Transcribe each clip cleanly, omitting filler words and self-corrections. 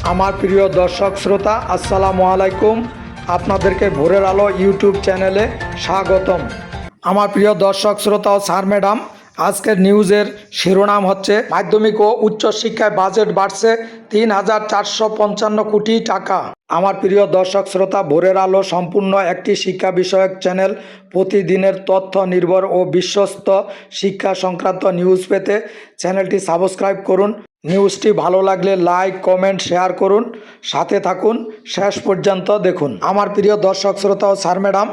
আমার প্রিয় দর্শক শ্রোতা, আসসালামু আলাইকুম। আপনাদেরকে ভোরের আলো ইউটিউব চ্যানেলে স্বাগতম। আমার প্রিয় দর্শক শ্রোতা ও স্যার ম্যাডাম, আজকের নিউজের শিরোনাম হচ্ছে মাধ্যমিক ও উচ্চশিক্ষায় বাজেট বাড়ছে ৩,৪৫৫ কোটি টাকা। আমার প্রিয় দর্শক শ্রোতা, ভোরের আলো সম্পূর্ণ একটি শিক্ষা বিষয়ক চ্যানেল। প্রতিদিনের তথ্য নির্ভর ও বিশ্বস্ত শিক্ষা সংক্রান্ত নিউজ পেতে চ্যানেলটি সাবস্ক্রাইব করুন। নিউজটি ভালো লাগলে লাইক, কমেন্ট, শেয়ার করুন। সাথে থাকুন, শেষ পর্যন্ত দেখুন। আমার প্রিয় দর্শক শ্রোতা ও স্যার ম্যাডাম,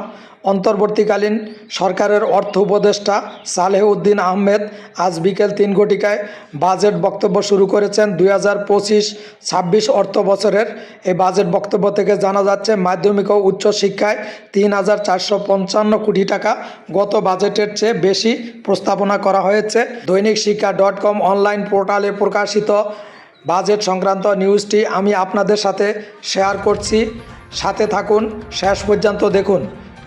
অন্তর্বর্তীকালীন সরকারের অর্থ উপদেষ্টা সালেহউদ্দিন আহমেদ আজ বিকেল ৩ ঘটিকায় বাজেট বক্তব্য শুরু করেছেন। ২০২৫-২৬ অর্থ বছরের এই বাজেট বক্তব্য থেকে জানা যাচ্ছে, মাধ্যমিক ও উচ্চশিক্ষায় ৩,৪৫৫ কোটি টাকা গত বাজেটের চেয়ে বেশি প্রস্তাবনা করা হয়েছে। দৈনিক শিক্ষা .com অনলাইন পোর্টালে প্রকাশিত বাজেট সংক্রান্ত নিউজটি আমি আপনাদের সাথে শেয়ার করছি। সাথে থাকুন, শেষ পর্যন্ত দেখুন।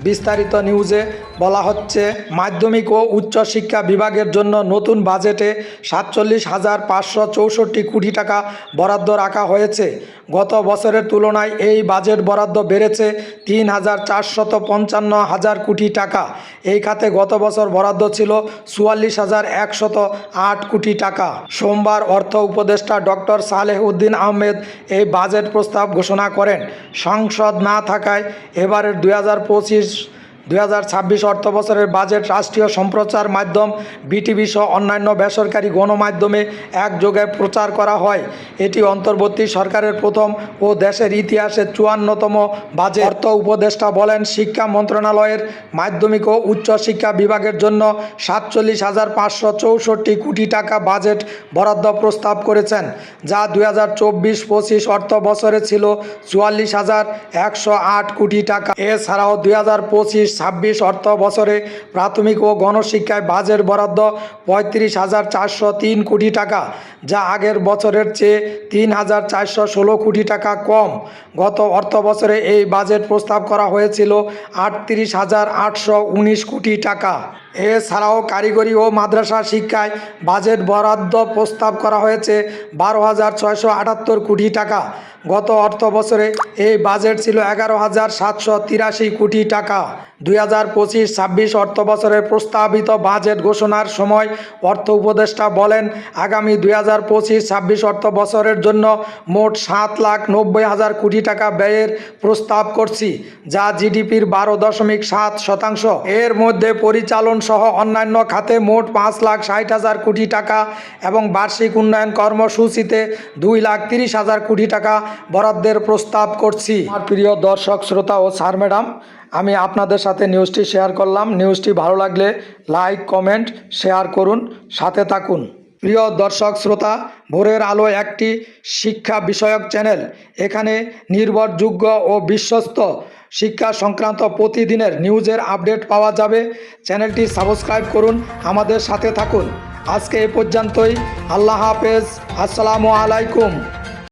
বিস্তারিত নিউজে বলা হচ্ছে, মাধ্যমিক ও উচ্চশিক্ষা বিভাগের জন্য নতুন বাজেটে ৪৭,৫৬৪ কোটি টাকা বরাদ্দ রাখা হয়েছে। গত বছরের তুলনায় এই বাজেট বরাদ্দ বেড়েছে ৩,৪৫৫ কোটি টাকা। এই খাতে গত বছর বরাদ্দ ছিল ৪৪,১০৮ কোটি টাকা। সোমবার অর্থ উপদেষ্টা ডক্টর সালেহউদ্দিন আহমেদ এই বাজেট প্রস্তাব ঘোষণা করেন। সংসদ না থাকায় এবারের ২০২৫-২০২৬ অর্থ বছরের বাজেট রাষ্ট্রীয় সম্প্রচার মাধ্যম বিটিভি সহ অন্যান্য বেসরকারি গণমাধ্যমে একযোগে প্রচার করা হয়। এটি অন্তর্বর্তী সরকারের প্রথম ও দেশের ইতিহাসে ৫৪তম বাজেট। অর্থ উপদেষ্টা বলেন, শিক্ষা মন্ত্রণালয়ের মাধ্যমিক ও উচ্চশিক্ষা বিভাগের জন্য ৪৭,৫৬৪ কোটি টাকা বাজেট বরাদ্দ প্রস্তাব করেছেন, যা ২০২৪-২৫ অর্থ বছরে ছিল ৪৪,১০৮ কোটি টাকা। এছাড়াও ২০২৫-২৬ অর্থ বছরে প্রাথমিক ও গণশিক্ষায় বাজেট বরাদ্দ ৩৫,৪০৩ কোটি টাকা, যা আগের বছরের চেয়ে ৩,৪১৬ কোটি টাকা কম। গত অর্থ বছরে এই বাজেট প্রস্তাব করা হয়েছিল ৩৮,৮১৯ কোটি টাকা। এছাড়াও কারিগরি ও মাদ্রাসা শিক্ষায় বাজেট বরাদ্দ প্রস্তাব করা হয়েছে ১২,৬৭৮ কোটি টাকা। গত অর্থ বছরে এই বাজেট ছিল ১১,৭৮৩ কোটি টাকা। ২০২৫-২৬ অর্থ বছরের প্রস্তাবিত বাজেট ঘোষণার সময় অর্থ উপদেষ্টা বলেন, আগামী ২০২৫-২৬ অর্থ বছরের জন্য মোট ৭,৯০,০০০ কোটি টাকা ব্যয়ের প্রস্তাব করছি, যা জিডিপির ১২.৭%। এর মধ্যে পরিচালন সহ অন্যান্য খাতে মোট ৫,৬০,০০০ কোটি টাকা এবং বার্ষিক উন্নয়ন কর্মসূচিতে ২,৩০,০০০ কোটি টাকা বরাদ্দের প্রস্তাব করছি। আমার প্রিয় দর্শক শ্রোতা ও স্যার ম্যাডাম, আমি আপনাদের সাথে নিউজটি শেয়ার করলাম। নিউজটি ভালো লাগলে লাইক, কমেন্ট, শেয়ার করুন। সাথে থাকুন। প্রিয় দর্শক শ্রোতা, ভোরের আলো একটি শিক্ষা বিষয়ক চ্যানেল। এখানে নির্ভরযোগ্য ও বিশ্বস্ত শিক্ষা সংক্রান্ত প্রতিদিনের নিউজের আপডেট পাওয়া যাবে। চ্যানেলটি সাবস্ক্রাইব করুন, আমাদের সাথে থাকুন। আজকে এ পর্যন্তই। আল্লাহ হাফেজ। আসসালামু আলাইকুম।